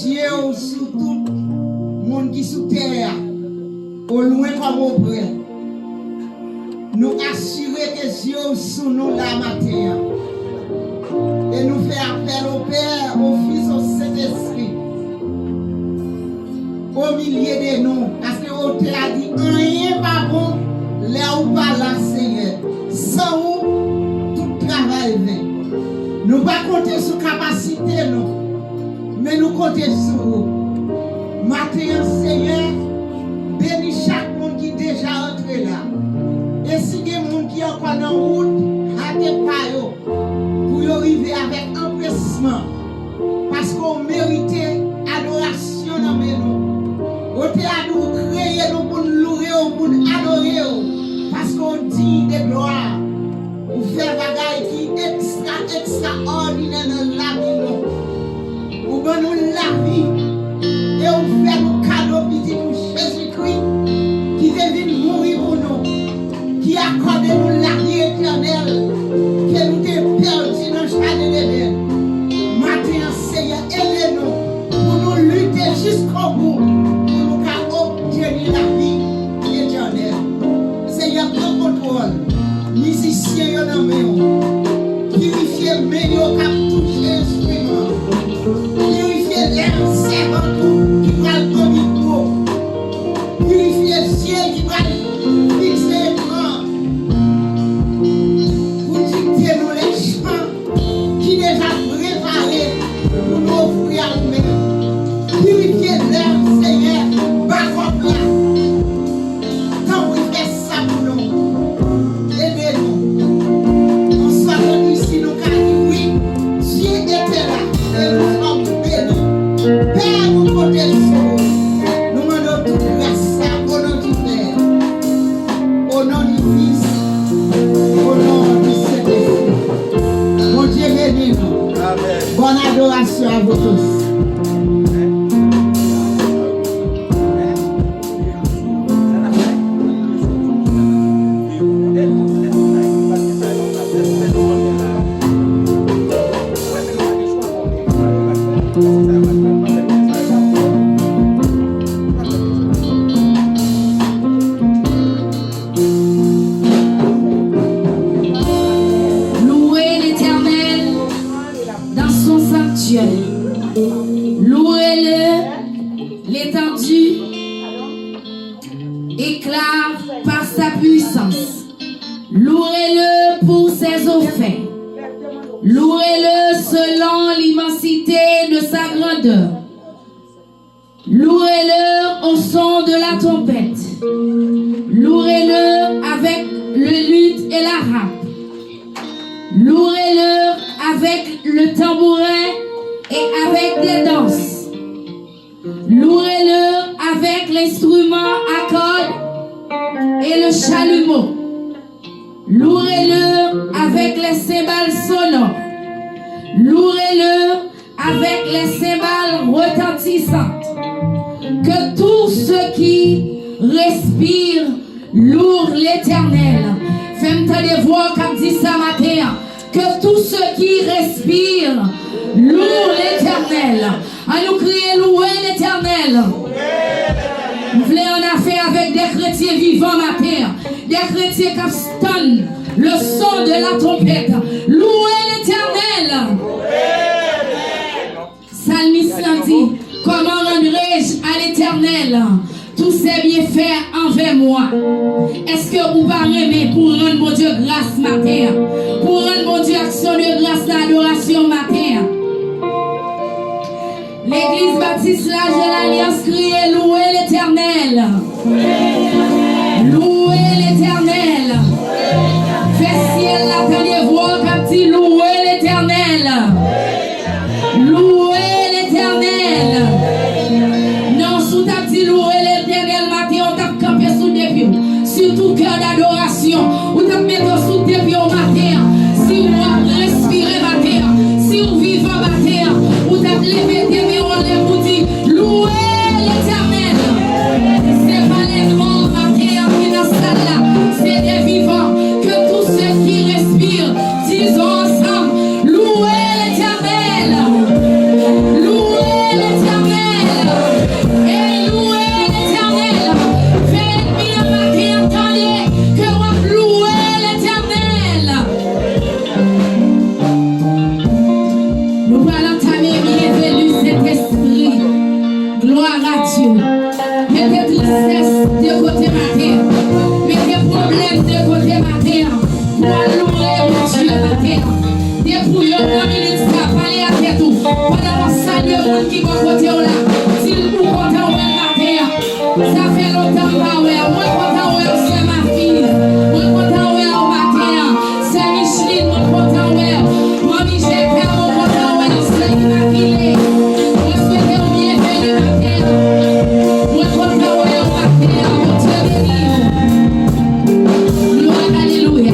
Dieu sur tout le monde qui est sous terre, au loin comme au près. Nous assurer que Dieu sous nous la matin. Et nous faire appel au Père, au Fils, au Saint-Esprit. Au milieu de nous. Parce que au t'a dit, rien pas bon, là où pas là, Seigneur. Sans où, tout travail vient. Nous ne pas compter sur capacité, non. Mais nous compter sur vous. Matin, Seigneur, bénis chaque monde qui est déjà entré là. Et si il y a des gens qui sont encore dans la route, hâtez pas pour arriver avec empressement. Parce qu'on mérite adoration dans nous. On peut nous créer, nous pour nous louer, pour nous adorer. Parce qu'on dit de gloire. Pour faire des choses qui sont extraordinaires dans la vie. Pour nous la vie. Et on fait nos cadeaux petit pour Jésus-Christ qui devient mourir pour nous, qui accorde nous la vie éternelle, que nous avons perdu dans le jardin d'Éden. Maintenant, Seigneur, aidez-nous pour nous lutter jusqu'au bout, pour nous obtenir la vie éternelle. Seigneur, prends contrôle, musiciens, purifiez meilleur qu'à toucher l'instrument, purifiez l'air, c'est tout. Qui va le dominer, purifier le ciel, qui va fixer l'écran, pour dicter nous les chants qui déjà préparés pour nous offrir à nous-mêmes. Purifier l'air, Seigneur, bas-comme là. Quand vous faites ça pour nous, aidez-nous. On soit venu ici, nous avons dit oui, Dieu était là, et nous sommes bénis. Père, nous protégeons, nous demandons toute grâce au nom du Père, au nom du Fils, au nom du Saint-Esprit. Mon Dieu bénis-nous. Bonne adoration à vous tous. Louez-le, l'étendue éclare par sa puissance. Louez-le pour ses offres. Louez-le selon l'immensité de sa grandeur. Louez-le au son de la trompette. Louez-le avec le luth et la harpe. Louez-le avec le tambourin et avec des danses. Louez-le avec l'instrument à cordes et le chalumeau. Louez-le avec les cymbales sonores. Louez-le avec les cymbales retentissantes. Que tous ceux qui respirent louent l'Éternel. Fais-moi te voir comme dit ça matin. Que tous ceux qui respirent louent l'Éternel. À nous crier louer l'Éternel. Nous voulons en affaire avec des chrétiens vivants matin. Des chrétiens qui stonnent le son de la trompette. Louez l'Éternel. Psalmiste dit, comment rendrai-je à l'Éternel tous ses bienfaits envers moi? Est-ce que vous va aimer pour rendre mon Dieu grâce matin? Pour rendre mon Dieu action de grâce d'adoration matin? L'église baptiste l'âge de l'alliance crie louez l'Éternel. Louez l'Éternel. Fais ciel la dernière voix comme dit louez l'Éternel. Louez l'Éternel. Non, sous ta dit louez l'Éternel matin, on t'a campé sous des pieds. Surtout cœur d'adoration. On t'a mis sous des pieds au matin. Si vous respirez matin, si vous vivez matin, on t'a levé des pieds, on lève vous dit louez l'Éternel. C'est pas les morts matin qui dans ça là, c'est des vivants. Que tous ceux qui respirent Dieu. Mettez tristesse de côté ma terre. Mettez problème de côté ma terre. Pour louer mon Dieu ma terre. Dépouillons 3 minutes, ça parler à tête tout. Pendant qu'on salue le monde qui va côté là. S'il vous content ma terre. Ça fait longtemps que moi content c'est ma fille. Moi content ma terre. C'est Micheline, moi content moi Michel Père, moi content c'est Immaculée. Moi souhaite au bienvenue ma terre. Moi content ma terre. Mon Dieu béni. Gloire, alléluia.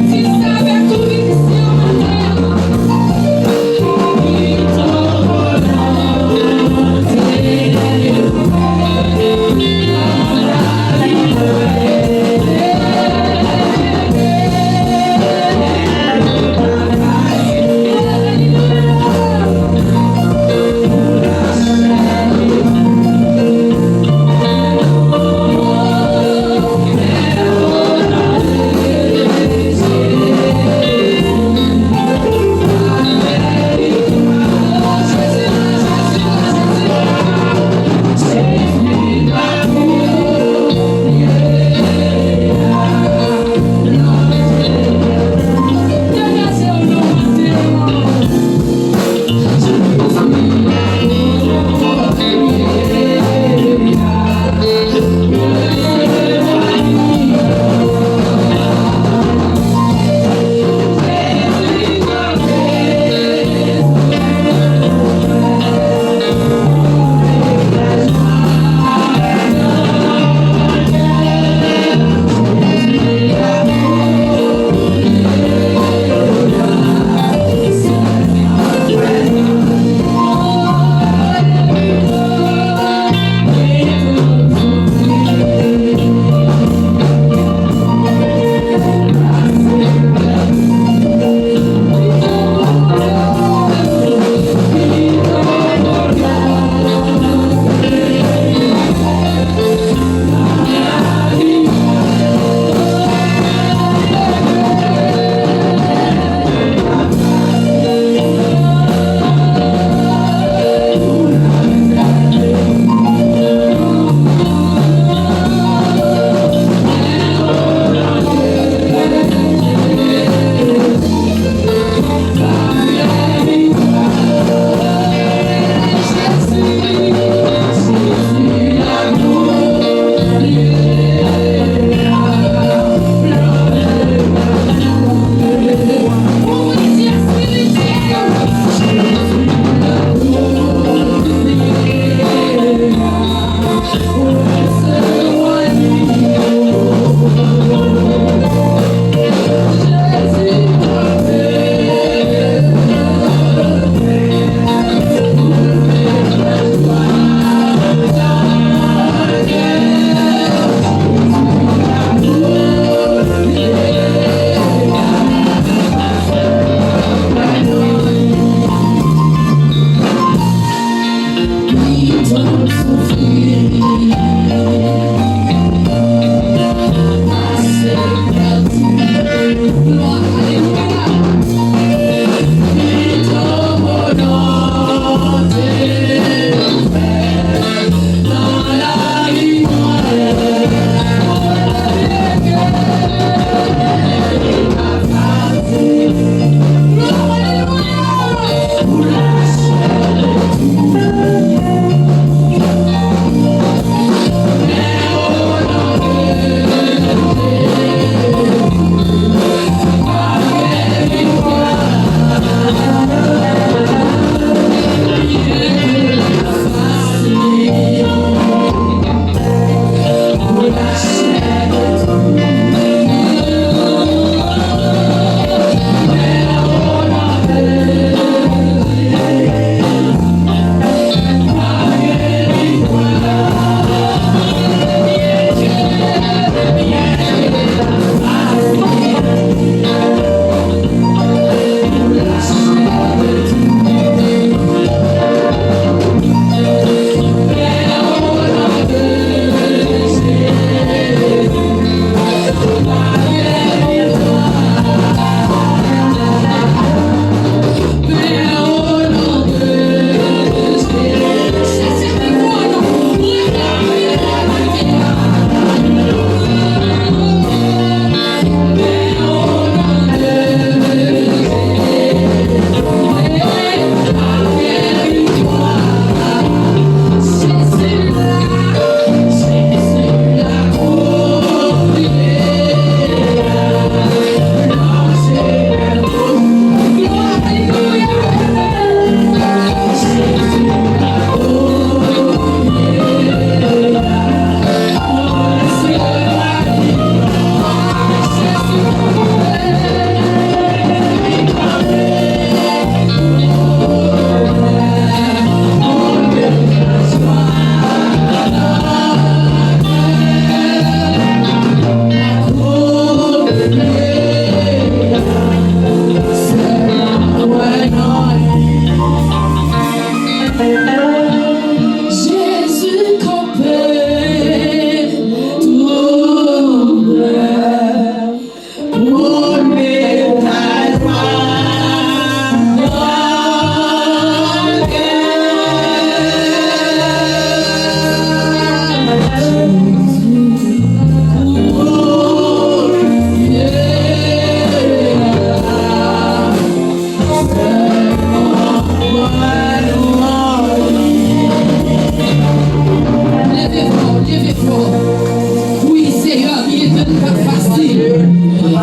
Si ça avait tout ici,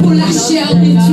pour la chair de Dieu.